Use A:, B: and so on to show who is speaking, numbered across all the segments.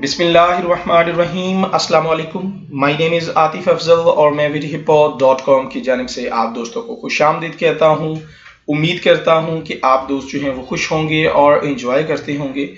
A: बिस्मिल्लाहिर्रहमानिर्रहीम अस्सलाम वालेकुम। My name is Atif Afzal और मैं vidhipod.com की जानिब से आप दोस्तों को खुशामदीद कहता हूँ। उम्मीद करता हूँ कि आप दोस्त जो हैं वो खुश होंगे और एंजॉय करते होंगे।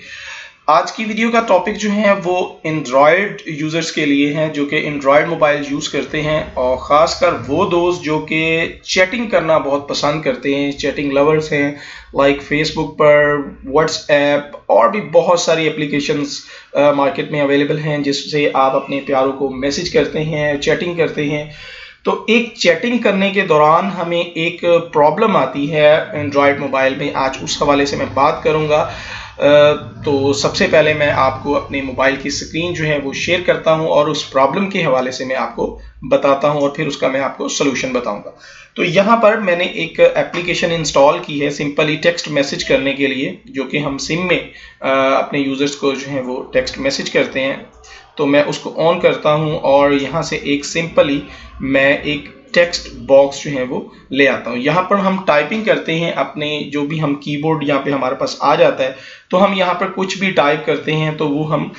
A: आज की वीडियो का टॉपिक जो है वो एंड्रॉयड यूज़र्स के लिए है जो कि एंड्रॉयड मोबाइल यूज़ करते हैं और ख़ासकर वो दोस्त जो कि चैटिंग करना बहुत पसंद करते हैं, चैटिंग लवर्स हैं, लाइक फेसबुक पर, व्हाट्सएप और भी बहुत सारी एप्लीकेशंस मार्केट में अवेलेबल हैं जिससे आप अपने प्यारों को मैसेज करते हैं, चैटिंग करते हैं। तो एक चैटिंग करने के दौरान हमें एक प्रॉब्लम आती है एंड्रॉयड मोबाइल में, आज उस हवाले से मैं बात करूंगा। तो सबसे पहले मैं आपको अपने मोबाइल की स्क्रीन जो है वो शेयर करता हूं और उस प्रॉब्लम के हवाले से मैं आपको बताता हूं और फिर उसका मैं आपको सोल्यूशन बताऊंगा। तो यहाँ पर मैंने एक एप्लीकेशन इंस्टॉल की है सिंपली टेक्स्ट मैसेज करने के लिए, जो कि हम सिम में अपने यूजर्स को जो है वो टेक्स्ट मैसेज करते हैं। तो मैं उसको ऑन करता हूं और यहाँ से एक सिंपली मैं एक टेक्स्ट बॉक्स जो है वो ले आता हूँ। यहाँ पर हम टाइपिंग करते हैं, अपने जो भी हम कीबोर्ड यहाँ पे हमारे पास आ जाता है तो हम यहाँ पर कुछ भी टाइप करते हैं तो वो हम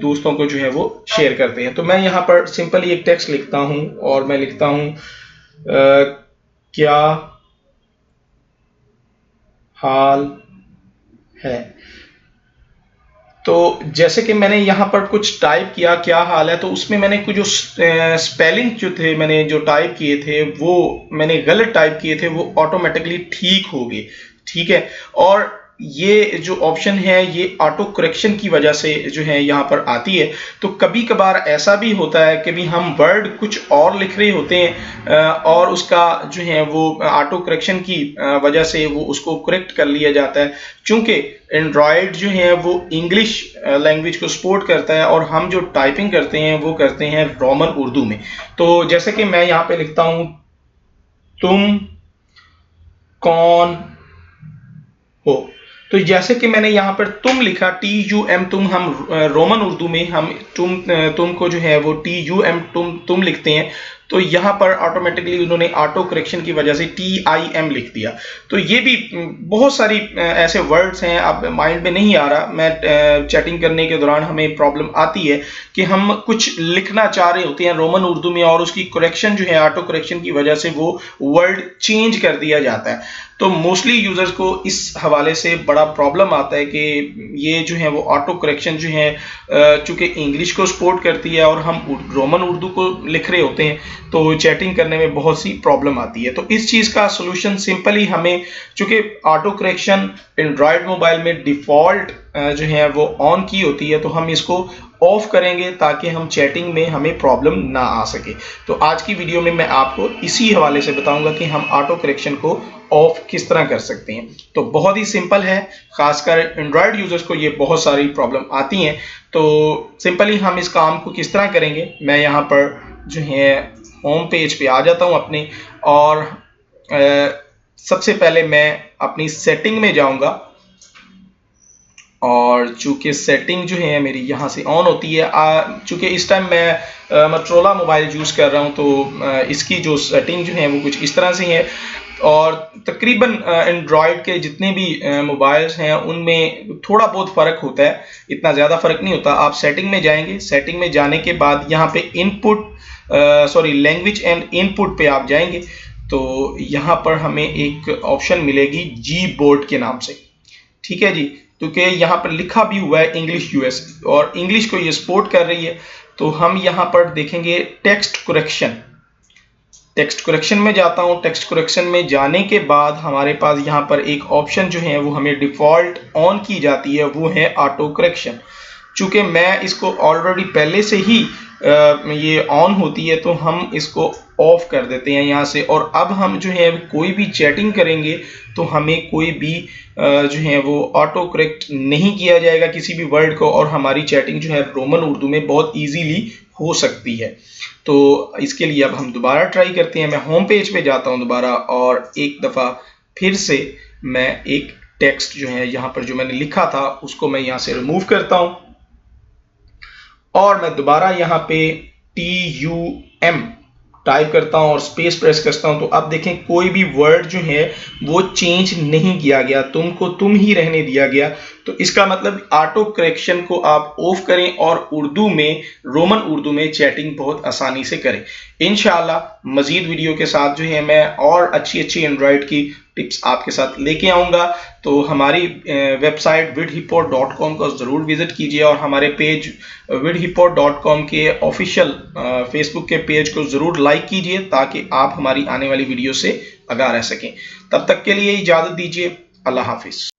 A: दोस्तों को जो है वो शेयर करते हैं। तो मैं यहाँ पर सिंपली एक टेक्स्ट लिखता हूँ और मैं लिखता हूँ क्या हाल है। तो जैसे कि मैंने यहाँ पर कुछ टाइप किया क्या हाल है, तो उसमें मैंने कुछ जो स्पेलिंग जो थे मैंने जो टाइप किए थे वो मैंने गलत टाइप किए थे, वो ऑटोमेटिकली ठीक हो गए। ठीक है। और ये जो ऑप्शन है ये ऑटो करेक्शन की वजह से जो है यहाँ पर आती है। तो कभी कभार ऐसा भी होता है कि भी हम वर्ड कुछ और लिख रहे होते हैं और उसका जो है वो ऑटो करेक्शन की वजह से वो उसको करेक्ट कर लिया जाता है। चूंकि एंड्रॉयड जो है वो इंग्लिश लैंग्वेज को सपोर्ट करता है और हम जो टाइपिंग करते हैं वो करते हैं रोमन उर्दू में। तो जैसे कि मैं यहाँ पे लिखता हूँ तुम कौन हो। तो जैसे कि मैंने यहाँ पर तुम लिखा TUM तुम, हम रोमन उर्दू में हम तुम को जो है वो TUM तुम लिखते हैं। तो यहाँ पर ऑटोमेटिकली उन्होंने ऑटो करेक्शन की वजह से TIM लिख दिया। तो ये भी बहुत सारी ऐसे वर्ड्स हैं, अब माइंड में नहीं आ रहा। मैं चैटिंग करने के दौरान हमें प्रॉब्लम आती है कि हम कुछ लिखना चाह रहे होते हैं रोमन उर्दू में और उसकी करेक्शन जो है ऑटो करेक्शन की वजह से वो वर्ड चेंज कर दिया जाता है। तो मोस्टली यूजर्स को इस हवाले से बड़ा प्रॉब्लम आता है कि ये जो है वो ऑटो करेक्शन जो है चूंकि इंग्लिश को सपोर्ट करती है और हम रोमन उर्दू को लिख रहे होते हैं तो चैटिंग करने में बहुत सी प्रॉब्लम आती है। तो इस चीज़ का सोल्यूशन सिंपली हमें, चूंकि ऑटो करेक्शन एंड्रॉयड मोबाइल में डिफ़ॉल्ट जो है वो ऑन की होती है, तो हम इसको ऑफ करेंगे ताकि हम चैटिंग में हमें प्रॉब्लम ना आ सके। तो आज की वीडियो में मैं आपको इसी हवाले से बताऊंगा कि हम ऑटो करेक्शन को ऑफ किस तरह कर सकते हैं। तो बहुत ही सिंपल है, खासकर एंड्रॉयड यूजर्स को ये बहुत सारी प्रॉब्लम आती हैं। तो सिंपली हम इस काम को किस तरह करेंगे, मैं यहाँ पर जो है होम पेज पे आ जाता हूँ अपने, और सबसे पहले मैं अपनी सेटिंग में जाऊंगा और चूंकि सेटिंग जो है मेरी यहाँ से ऑन होती है। चूंकि इस टाइम मैं मोटरोला मोबाइल यूज़ कर रहा हूँ तो इसकी जो सेटिंग जो है वो कुछ इस तरह से है। और तकरीबन एंड्रॉयड के जितने भी मोबाइल्स हैं उनमें थोड़ा बहुत फ़र्क होता है, इतना ज़्यादा फ़र्क नहीं होता। आप सेटिंग में जाएंगे, सेटिंग में जाने के बाद यहाँ पे लैंग्वेज एंड इनपुट पे आप जाएंगे तो यहाँ पर हमें एक ऑप्शन मिलेगी जी बोर्ड के नाम से। ठीक है जी, क्योंकि यहाँ पर लिखा भी हुआ है इंग्लिश US और इंग्लिश को ये सपोर्ट कर रही है। तो हम यहाँ पर देखेंगे टेक्स्ट करेक्शन। टेक्स्ट करेक्शन में जाता हूँ। टेक्स्ट करेक्शन में जाने के बाद हमारे पास यहाँ पर एक ऑप्शन जो है वो हमें डिफ़ॉल्ट ऑन की जाती है, वो है ऑटो करेक्शन। चूँकि मैं इसको ऑलरेडी पहले से ही ये ऑन होती है तो हम इसको ऑफ कर देते हैं यहाँ से। और अब हम जो है कोई भी चैटिंग करेंगे तो हमें कोई भी जो है वो ऑटो करेक्ट नहीं किया जाएगा किसी भी वर्ड को, और हमारी चैटिंग जो है रोमन उर्दू में बहुत इजीली हो सकती है। तो इसके लिए अब हम दोबारा ट्राई करते हैं। मैं होम पेज पे जाता हूँ दोबारा और एक दफ़ा फिर से मैं एक टेक्स्ट जो है यहाँ पर जो मैंने लिखा था उसको मैं यहाँ से रिमूव करता हूँ और मैं दोबारा यहाँ पे TUM टाइप करता हूं और स्पेस प्रेस करता हूं तो अब देखें कोई भी वर्ड जो है वो चेंज नहीं किया गया, तुमको तुम ही रहने दिया गया। तो इसका मतलब ऑटो करेक्शन को आप ऑफ करें और उर्दू में, रोमन उर्दू में चैटिंग बहुत आसानी से करें। इंशाल्लाह मजीद वीडियो के साथ जो है मैं और अच्छी एंड्रॉयड की टिप्स आपके साथ लेके आऊंगा। तो हमारी वेबसाइट vidhippot.com को जरूर विजिट कीजिए और हमारे पेज vidhippot.com के ऑफिशियल फेसबुक के पेज को जरूर लाइक कीजिए ताकि आप हमारी आने वाली वीडियो से आगाह रह सकें। तब तक के लिए इजाजत दीजिए। अल्लाह हाफिज।